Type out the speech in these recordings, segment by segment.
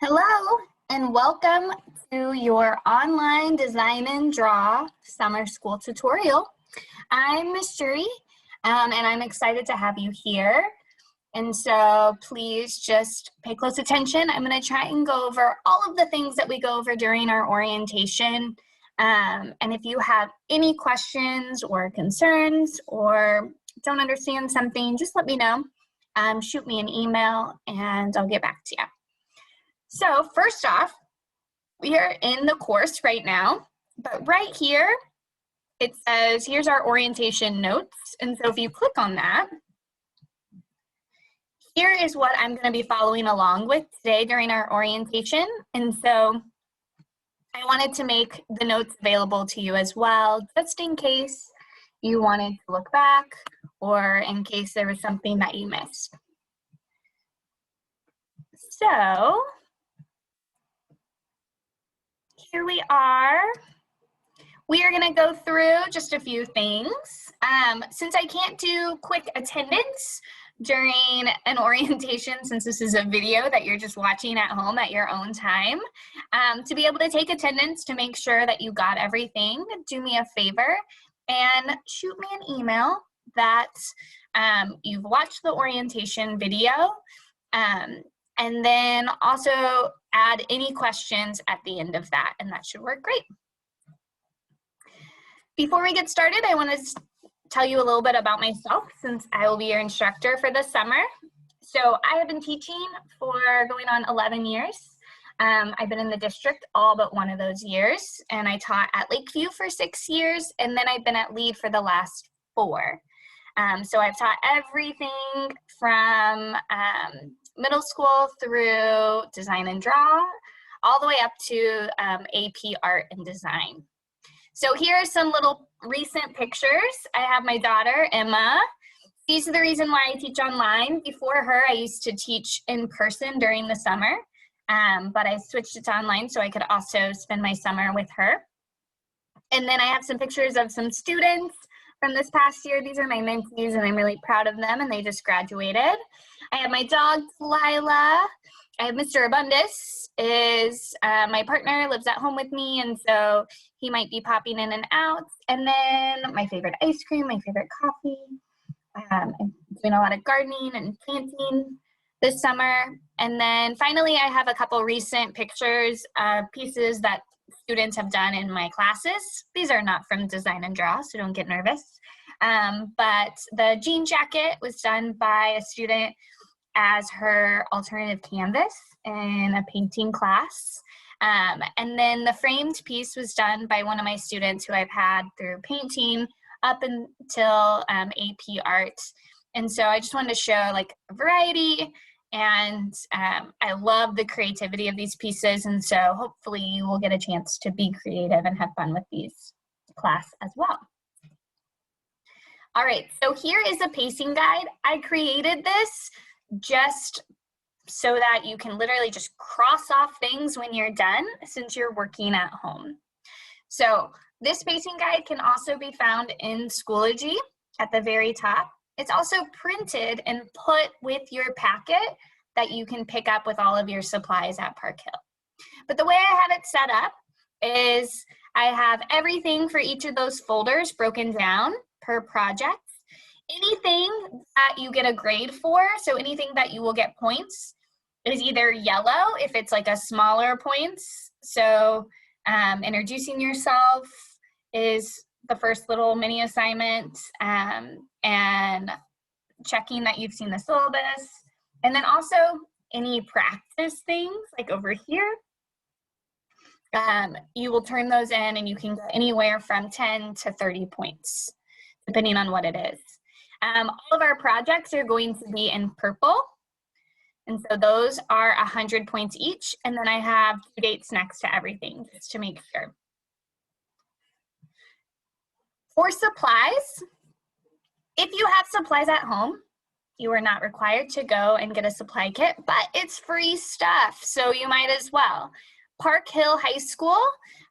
Hello, and welcome to your online Design and Draw summer school tutorial. I'm Miss Jury, and I'm excited to have you here. And so please just pay close attention. I'm going to try and go over all of the things that we go over during our orientation. And if you have any questions or concerns or don't understand something, just let me know. Shoot me an email and I'll get back to you. So first off, we are in the course right now, but right here, it says, here's our orientation notes. And so if you click on that, here is what I'm going to be following along with today during our orientation. And so I wanted to make the notes available to you as well, just in case you wanted to look back or in case there was something that you missed. So here we are. We are going to go through just a few things. Since I can't do quick attendance during an orientation, since this is a video that you're just watching at home at your own time, to be able to take attendance to make sure that you got everything, do me a favor and shoot me an email that you've watched the orientation video, and then also add any questions at the end of that, and that should work great. Before we get started, I want to tell you a little bit about myself since I will be your instructor for the summer. So I have been teaching for going on 11 years. I've been in the district all but one of those years, and I taught at Lakeview for 6 years, and then I've been at Lead for the last 4. So I've taught everything from middle school through Design and Draw, all the way up to AP Art and Design. So here are some little recent pictures. I have my daughter, Emma. She's the reason why I teach online. Before her, I used to teach in person during the summer, but I switched it to online so I could also spend my summer with her. And then I have some pictures of some students from this past year. These are my mentees, and I'm really proud of them, and they just graduated. I have my dog, Lila. I have Mr. Abundis, is my partner, lives at home with me, and so he might be popping in and out. And then my favorite ice cream, my favorite coffee. I'm doing a lot of gardening and planting this summer. And then finally, I have a couple recent pictures of pieces that students have done in my classes. These are not from Design and Draw, so don't get nervous. But the jean jacket was done by a student as her alternative canvas in a painting class. And then the framed piece was done by one of my students who I've had through painting up until AP Art. And so I just wanted to show like a variety, and I love the creativity of these pieces, and so hopefully you will get a chance to be creative and have fun with these class as well. All right, so here is a pacing guide. I created this just so that you can literally just cross off things when you're done, since you're working at home. So this pacing guide can also be found in Schoology at the very top. It's also printed and put with your packet that you can pick up with all of your supplies at Park Hill. But the way I have it set up is I have everything for each of those folders broken down per project. Anything that you get a grade for, so anything that you will get points, is either yellow if it's like a smaller points. So introducing yourself is the first little mini assignment, and checking that you've seen the syllabus. And then also any practice things like over here, you will turn those in and you can get anywhere from 10 to 30 points, depending on what it is. All of our projects are going to be in purple. And so those are 100 points each. And then I have due dates next to everything, just to make sure. For supplies, if you have supplies at home, you are not required to go and get a supply kit, but it's free stuff, so you might as well. Park Hill High School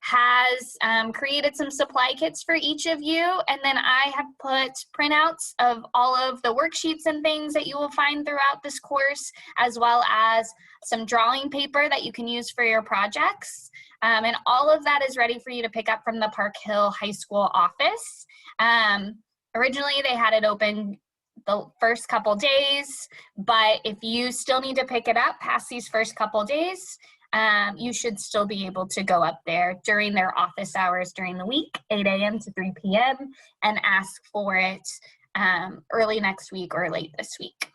has created some supply kits for each of you, and then I have put printouts of all of the worksheets and things that you will find throughout this course, as well as some drawing paper that you can use for your projects. And all of that is ready for you to pick up from the Park Hill High School office. Originally, they had it open the first couple days, but if you still need to pick it up past these first couple days, you should still be able to go up there during their office hours during the week, 8 a.m. to 3 p.m., and ask for it early next week or late this week.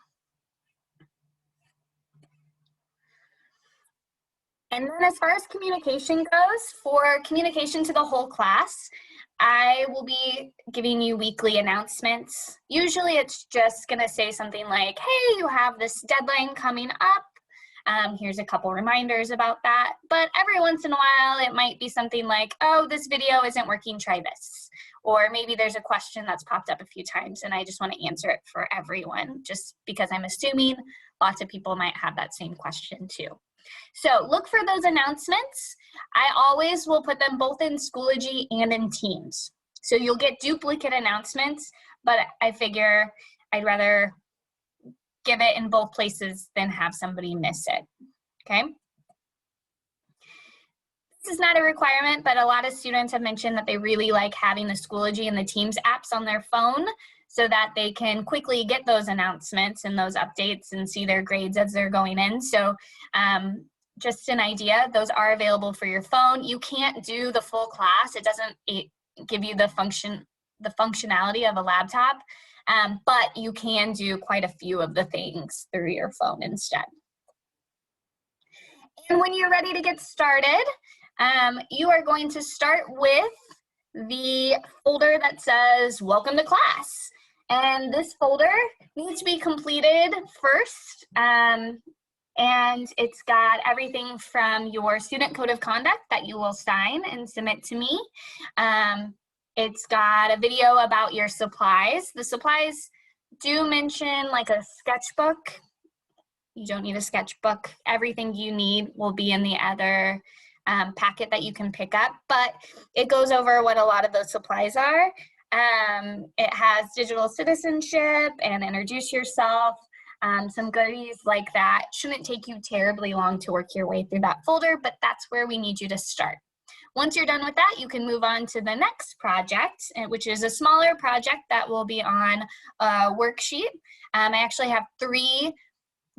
And then as far as communication goes, for communication to the whole class, I will be giving you weekly announcements. Usually it's just gonna say something like, hey, you have this deadline coming up. Here's a couple reminders about that. But every once in a while, it might be something like, oh, this video isn't working, try this. Or maybe there's a question that's popped up a few times and I just want to answer it for everyone, just because I'm assuming lots of people might have that same question too. So look for those announcements. I always will put them both in Schoology and in Teams. So you'll get duplicate announcements, but I figure I'd rather give it in both places than have somebody miss it, okay? This is not a requirement, but a lot of students have mentioned that they really like having the Schoology and the Teams apps on their phone so that they can quickly get those announcements and those updates and see their grades as they're going in. So just an idea, those are available for your phone. You can't do the full class. It doesn't give you the functionality of a laptop, but you can do quite a few of the things through your phone instead. And when you're ready to get started, you are going to start with the folder that says Welcome to Class. And this folder needs to be completed first. And it's got everything from your student code of conduct that you will sign and submit to me. It's got a video about your supplies. The supplies do mention like a sketchbook. You don't need a sketchbook. Everything you need will be in the other packet that you can pick up, but it goes over what a lot of those supplies are. It has digital citizenship and introduce yourself. Some goodies like that. Shouldn't take you terribly long to work your way through that folder, but that's where we need you to start. Once you're done with that, you can move on to the next project, which is a smaller project that will be on a worksheet. I actually have 3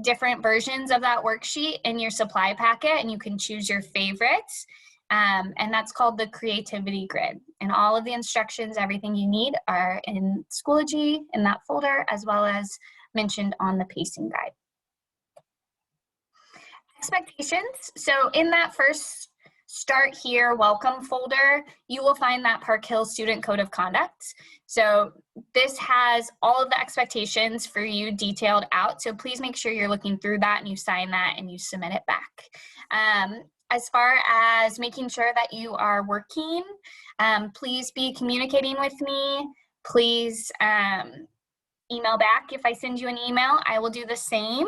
different versions of that worksheet in your supply packet, and you can choose your favorites. And that's called the Creativity Grid. And all of the instructions, everything you need are in Schoology in that folder, as well as mentioned on the pacing guide. Expectations. So in that first Start Here Welcome folder, you will find that Park Hill Student Code of Conduct. So this has all of the expectations for you detailed out. So please make sure you're looking through that and you sign that and you submit it back. As far as making sure that you are working, please be communicating with me. Please email back. If I send you an email, I will do the same.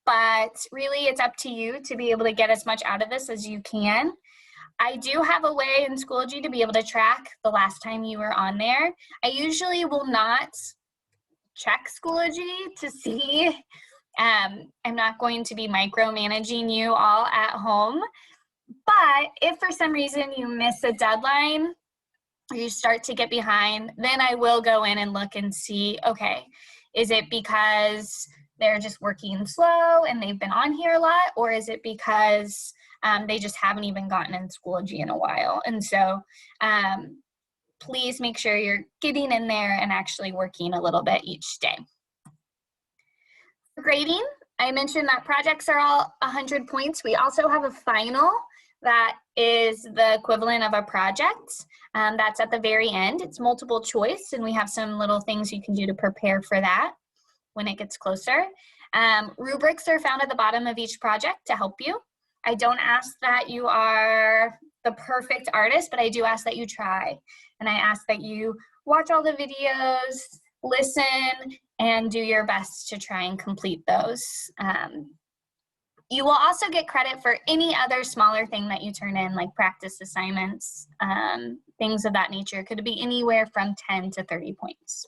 But really it's up to you to be able to get as much out of this as you can. I do have a way in Schoology to be able to track the last time you were on there. I usually will not check Schoology to see. I'm not going to be micromanaging you all at home. But if for some reason you miss a deadline, or you start to get behind, then I will go in and look and see, okay, is it because they're just working slow and they've been on here a lot, or is it because they just haven't even gotten in Schoology in a while? And so please make sure you're getting in there and actually working a little bit each day. For grading, I mentioned that projects are all 100 points. We also have a final that is the equivalent of a project. That's at the very end. It's multiple choice, and we have some little things you can do to prepare for that when it gets closer. Rubrics are found at the bottom of each project to help you. I don't ask that you are the perfect artist, but I do ask that you try. And I ask that you watch all the videos, listen, and do your best to try and complete those. You will also get credit for any other smaller thing that you turn in, like practice assignments, things of that nature. It could be anywhere from 10 to 30 points.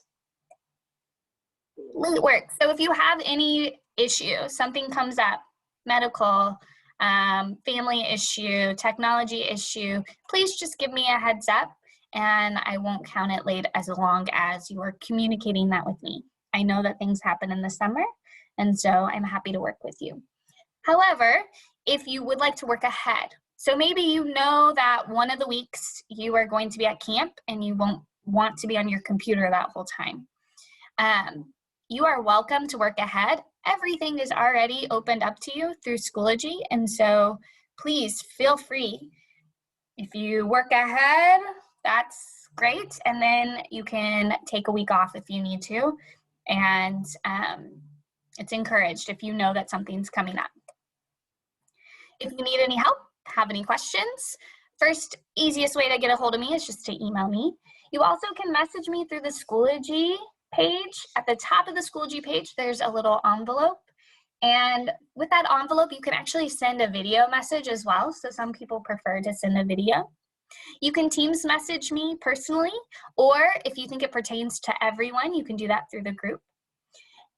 Late work. So if you have any issue, something comes up, medical, family issue, technology issue, please just give me a heads up and I won't count it late as long as you are communicating that with me. I know that things happen in the summer, and so I'm happy to work with you. However, if you would like to work ahead, so maybe you know that one of the weeks you are going to be at camp and you won't want to be on your computer that whole time. You are welcome to work ahead. Everything is already opened up to you through Schoology, and so please feel free. If you work ahead, that's great, and then you can take a week off if you need to, and it's encouraged if you know that something's coming up. If you need any help, have any questions, first, easiest way to get a hold of me is just to email me. You also can message me through the Schoology page. At the top of the Schoology page, there's a little envelope. And with that envelope, you can actually send a video message as well. So some people prefer to send a video. You can Teams message me personally, or if you think it pertains to everyone, you can do that through the group.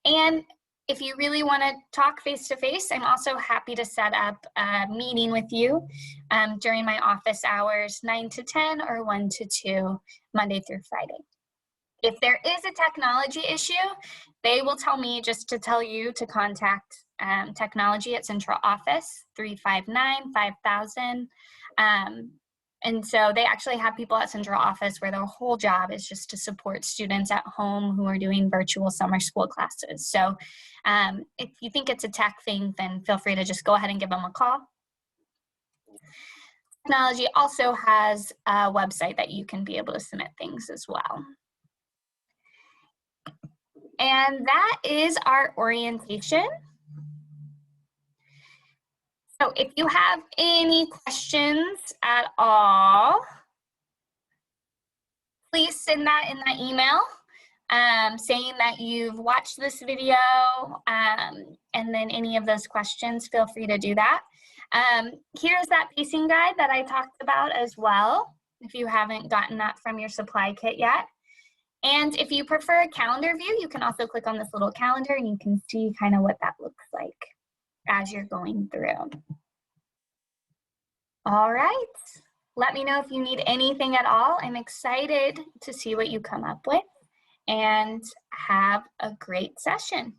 And if you really want to talk face-to-face, I'm also happy to set up a meeting with you during my office hours, 9 to 10 or 1 to 2, Monday through Friday. If there is a technology issue, they will tell me just to tell you to contact technology at Central Office, 359-5000. And so they actually have people at Central Office where their whole job is just to support students at home who are doing virtual summer school classes. So if you think it's a tech thing, then feel free to just go ahead and give them a call. Technology also has a website that you can be able to submit things as well. And that is our orientation. So if you have any questions at all, please send that in that email saying that you've watched this video, and then any of those questions, feel free to do that. Here's that pacing guide that I talked about as well, if you haven't gotten that from your supply kit yet. And if you prefer a calendar view, you can also click on this little calendar and you can see kind of what that looks like as you're going through. All right, let me know if you need anything at all. I'm excited to see what you come up with, and have a great session.